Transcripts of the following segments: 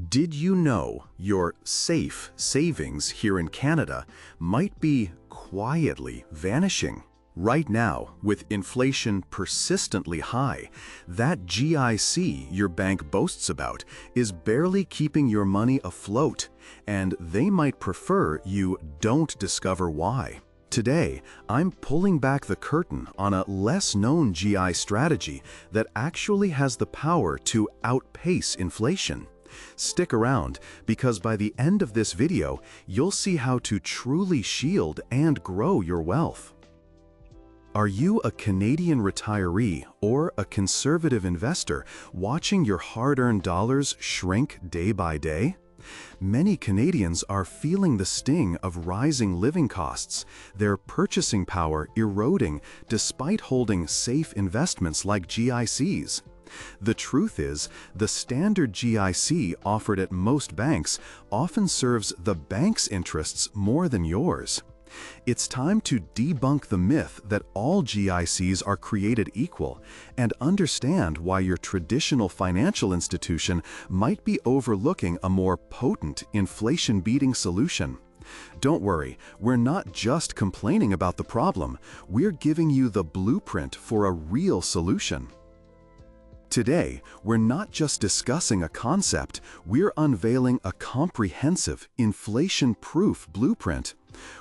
Did you know your safe savings here in Canada might be quietly vanishing? Right now, with inflation persistently high, that GIC your bank boasts about is barely keeping your money afloat, and they might prefer you don't discover why. Today, I'm pulling back the curtain on a less-known GI strategy that actually has the power to outpace inflation. Stick around, because by the end of this video, you'll see how to truly shield and grow your wealth. Are you a Canadian retiree or a conservative investor watching your hard-earned dollars shrink day by day? Many Canadians are feeling the sting of rising living costs, their purchasing power eroding despite holding safe investments like GICs. The truth is, the standard GIC offered at most banks often serves the bank's interests more than yours. It's time to debunk the myth that all GICs are created equal and understand why your traditional financial institution might be overlooking a more potent inflation-beating solution. Don't worry, we're not just complaining about the problem, we're giving you the blueprint for a real solution. Today, we're not just discussing a concept, we're unveiling a comprehensive, inflation-proof blueprint.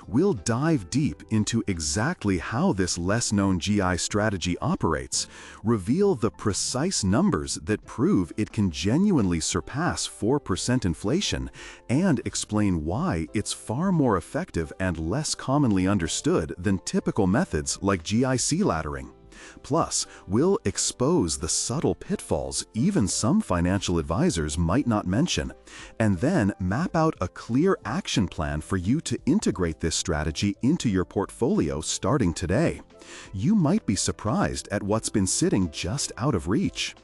We'll dive deep into exactly how this less-known GI strategy operates, reveal the precise numbers that prove it can genuinely surpass 4% inflation, and explain why it's far more effective and less commonly understood than typical methods like GIC laddering. Plus, we'll expose the subtle pitfalls even some financial advisors might not mention, and then map out a clear action plan for you to integrate this strategy into your portfolio starting today. You might be surprised at what's been sitting just out of reach.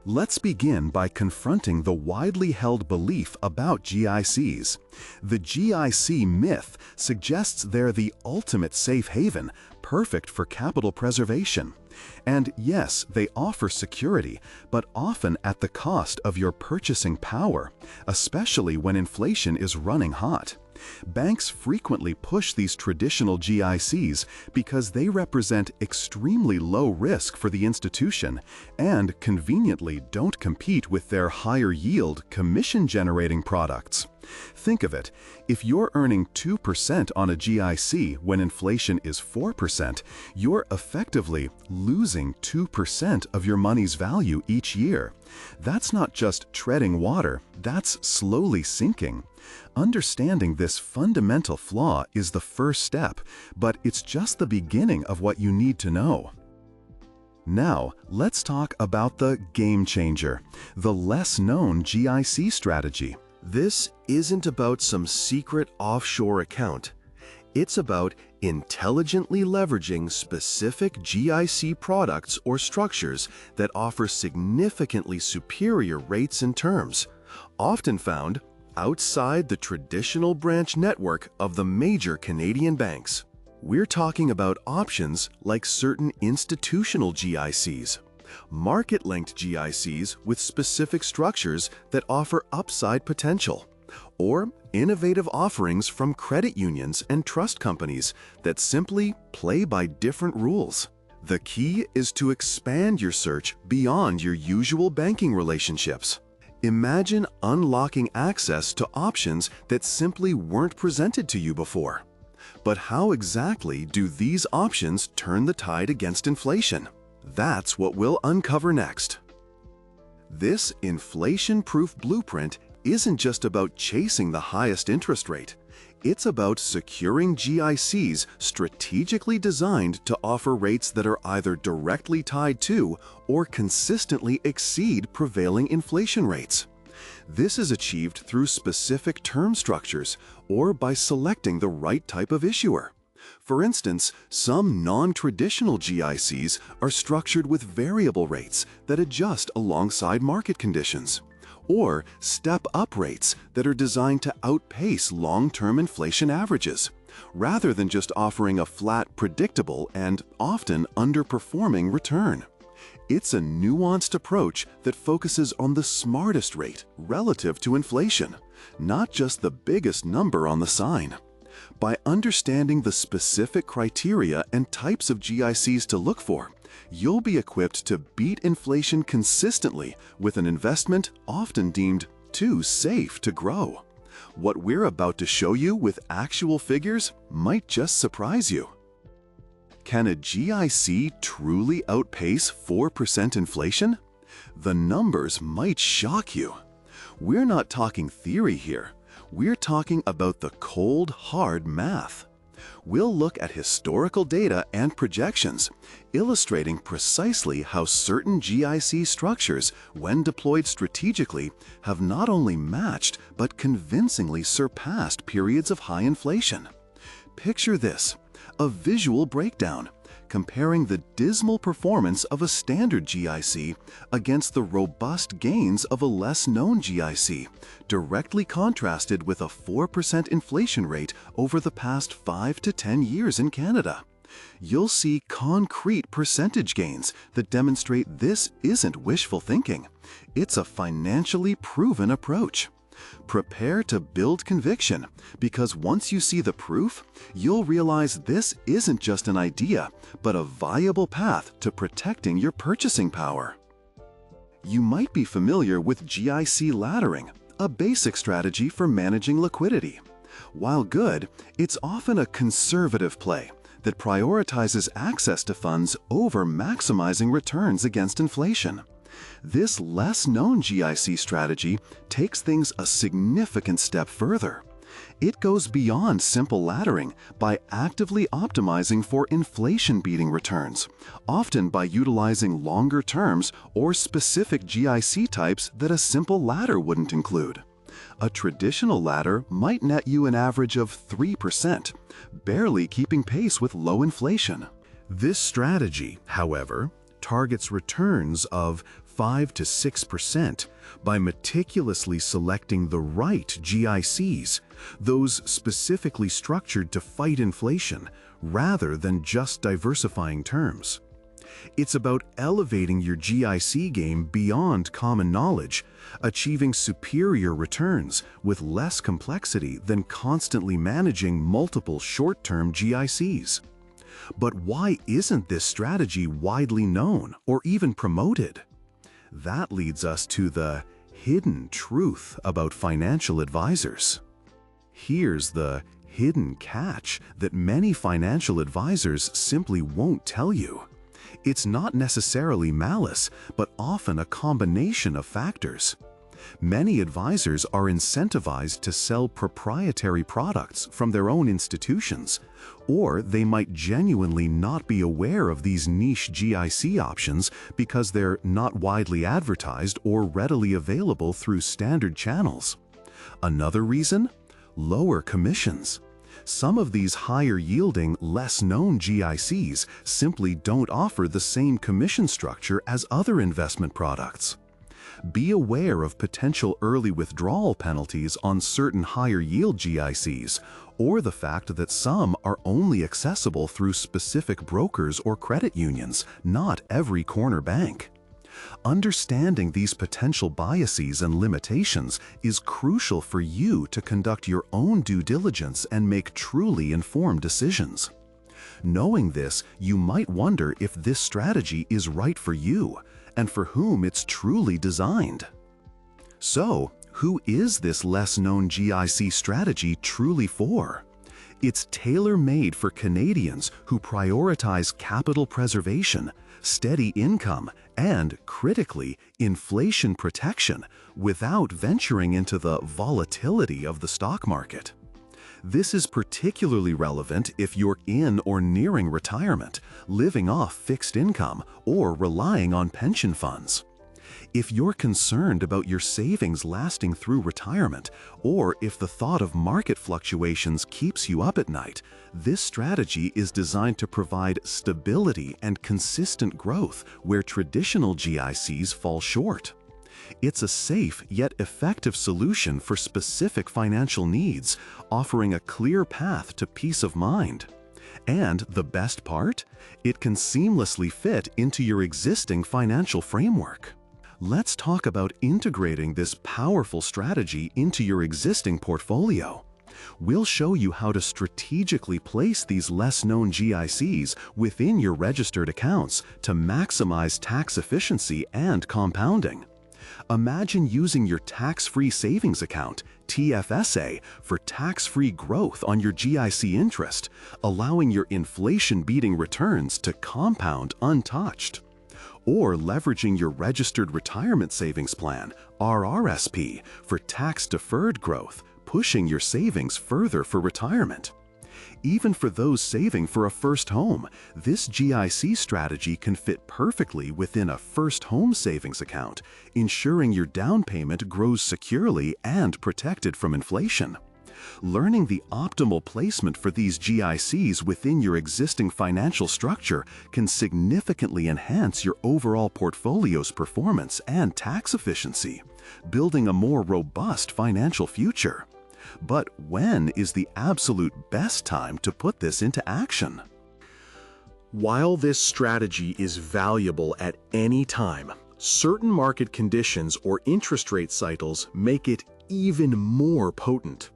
Let's begin by confronting the widely held belief about GICs. The GIC myth suggests they're the ultimate safe haven, perfect for capital preservation. And yes, they offer security, but often at the cost of your purchasing power, especially when inflation is running hot. Banks frequently push these traditional GICs because they represent extremely low risk for the institution and conveniently don't compete with their higher yield commission-generating products. Think of it, if you're earning 2% on a GIC when inflation is 4%, you're effectively losing 2% of your money's value each year. That's not just treading water, that's slowly sinking. Understanding this fundamental flaw is the first step, but it's just the beginning of what you need to know. Now, let's talk about the game changer, the less-known GIC strategy. This isn't about some secret offshore account. It's about intelligently leveraging specific GIC products or structures that offer significantly superior rates and terms, often found outside the traditional branch network of the major Canadian banks. We're talking about options like certain institutional GICs, market-linked GICs with specific structures that offer upside potential, or innovative offerings from credit unions and trust companies that simply play by different rules. The key is to expand your search beyond your usual banking relationships. Imagine unlocking access to options that simply weren't presented to you before. But how exactly do these options turn the tide against inflation? That's what we'll uncover next. This inflation-proof blueprint isn't just about chasing the highest interest rate. It's about securing GICs strategically designed to offer rates that are either directly tied to or consistently exceed prevailing inflation rates. This is achieved through specific term structures or by selecting the right type of issuer. For instance, some non-traditional GICs are structured with variable rates that adjust alongside market conditions, or step-up rates that are designed to outpace long-term inflation averages, rather than just offering a flat, predictable, and often underperforming return. It's a nuanced approach that focuses on the smartest rate relative to inflation, not just the biggest number on the sign. By understanding the specific criteria and types of GICs to look for, you'll be equipped to beat inflation consistently with an investment often deemed too safe to grow. What we're about to show you with actual figures might just surprise you. Can a GIC truly outpace 4% inflation? The numbers might shock you. We're not talking theory here. We're talking about the cold, hard math. We'll look at historical data and projections, illustrating precisely how certain GIC structures, when deployed strategically, have not only matched but convincingly surpassed periods of high inflation. Picture this, a visual breakdown, comparing the dismal performance of a standard GIC against the robust gains of a less-known GIC, directly contrasted with a 4% inflation rate over the past 5 to 10 years in Canada. You'll see concrete percentage gains that demonstrate this isn't wishful thinking. It's a financially proven approach. Prepare to build conviction, because once you see the proof, you'll realize this isn't just an idea, but a viable path to protecting your purchasing power. You might be familiar with GIC laddering, a basic strategy for managing liquidity. While good, it's often a conservative play that prioritizes access to funds over maximizing returns against inflation. This less-known GIC strategy takes things a significant step further. It goes beyond simple laddering by actively optimizing for inflation-beating returns, often by utilizing longer terms or specific GIC types that a simple ladder wouldn't include. A traditional ladder might net you an average of 3%, barely keeping pace with low inflation. This strategy, however, targets returns of 5 to 6% by meticulously selecting the right GICs, those specifically structured to fight inflation rather than just diversifying terms. It's about elevating your GIC game beyond common knowledge, achieving superior returns with less complexity than constantly managing multiple short-term GICs. But why isn't this strategy widely known or even promoted? That leads us to the hidden truth about financial advisors. Here's the hidden catch that many financial advisors simply won't tell you. It's not necessarily malice, but often a combination of factors. Many advisors are incentivized to sell proprietary products from their own institutions, or they might genuinely not be aware of these niche GIC options because they're not widely advertised or readily available through standard channels. Another reason? Lower commissions. Some of these higher-yielding, less-known GICs simply don't offer the same commission structure as other investment products. Be aware of potential early withdrawal penalties on certain higher-yield GICs, or the fact that some are only accessible through specific brokers or credit unions, not every corner bank. Understanding these potential biases and limitations is crucial for you to conduct your own due diligence and make truly informed decisions. Knowing this, you might wonder if this strategy is right for you and for whom it's truly designed. So, who is this less-known GIC strategy truly for? It's tailor-made for Canadians who prioritize capital preservation, steady income, and, critically, inflation protection without venturing into the volatility of the stock market. This is particularly relevant if you're in or nearing retirement, living off fixed income, or relying on pension funds. If you're concerned about your savings lasting through retirement, or if the thought of market fluctuations keeps you up at night, this strategy is designed to provide stability and consistent growth where traditional GICs fall short. It's a safe yet effective solution for specific financial needs, offering a clear path to peace of mind. And the best part? It can seamlessly fit into your existing financial framework. Let's talk about integrating this powerful strategy into your existing portfolio. We'll show you how to strategically place these less-known GICs within your registered accounts to maximize tax efficiency and compounding. Imagine using your tax-free savings account, TFSA, for tax-free growth on your GIC interest, allowing your inflation-beating returns to compound untouched. Or leveraging your registered retirement savings plan, RRSP, for tax-deferred growth, pushing your savings further for retirement. Even for those saving for a first home, this GIC strategy can fit perfectly within a first home savings account, ensuring your down payment grows securely and protected from inflation. Learning the optimal placement for these GICs within your existing financial structure can significantly enhance your overall portfolio's performance and tax efficiency, building a more robust financial future. But when is the absolute best time to put this into action? While this strategy is valuable at any time, certain market conditions or interest rate cycles make it even more potent.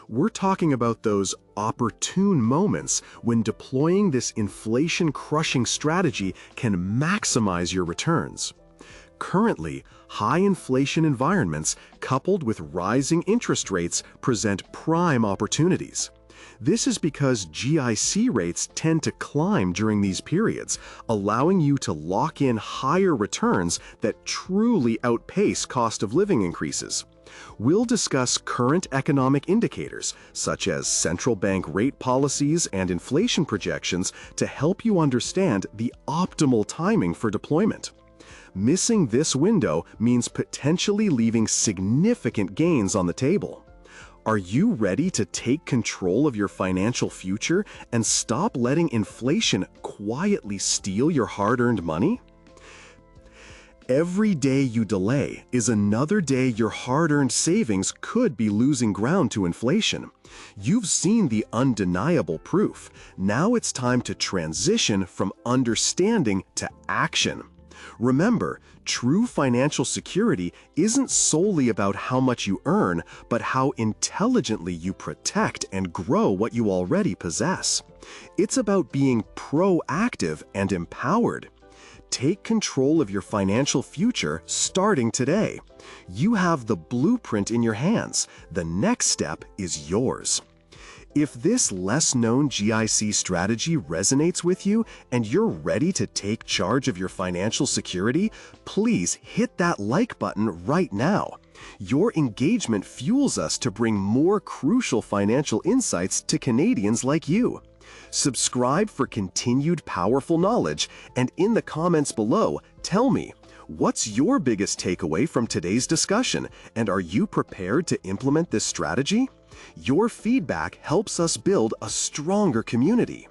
We're talking about those opportune moments when deploying this inflation-crushing strategy can maximize your returns. Currently, high inflation environments coupled with rising interest rates present prime opportunities. This is because GIC rates tend to climb during these periods, allowing you to lock in higher returns that truly outpace cost of living increases. We'll discuss current economic indicators, such as central bank rate policies and inflation projections, to help you understand the optimal timing for deployment. Missing this window means potentially leaving significant gains on the table. Are you ready to take control of your financial future and stop letting inflation quietly steal your hard-earned money? Every day you delay is another day your hard-earned savings could be losing ground to inflation. You've seen the undeniable proof. Now it's time to transition from understanding to action. Remember, true financial security isn't solely about how much you earn, but how intelligently you protect and grow what you already possess. It's about being proactive and empowered. Take control of your financial future starting today. You have the blueprint in your hands. The next step is yours. If this less-known GIC strategy resonates with you and you're ready to take charge of your financial security, please hit that like button right now. Your engagement fuels us to bring more crucial financial insights to Canadians like you. Subscribe for continued powerful knowledge, and in the comments below, tell me, what's your biggest takeaway from today's discussion, and are you prepared to implement this strategy? Your feedback helps us build a stronger community.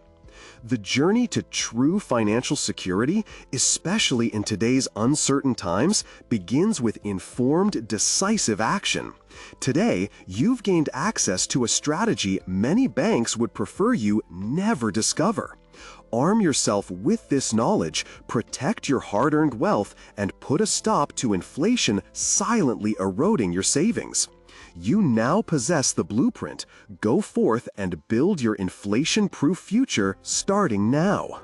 The journey to true financial security, especially in today's uncertain times, begins with informed, decisive action. Today, you've gained access to a strategy many banks would prefer you never discover. Arm yourself with this knowledge, protect your hard-earned wealth, and put a stop to inflation silently eroding your savings. You now possess the blueprint. Go forth and build your inflation-proof future starting now.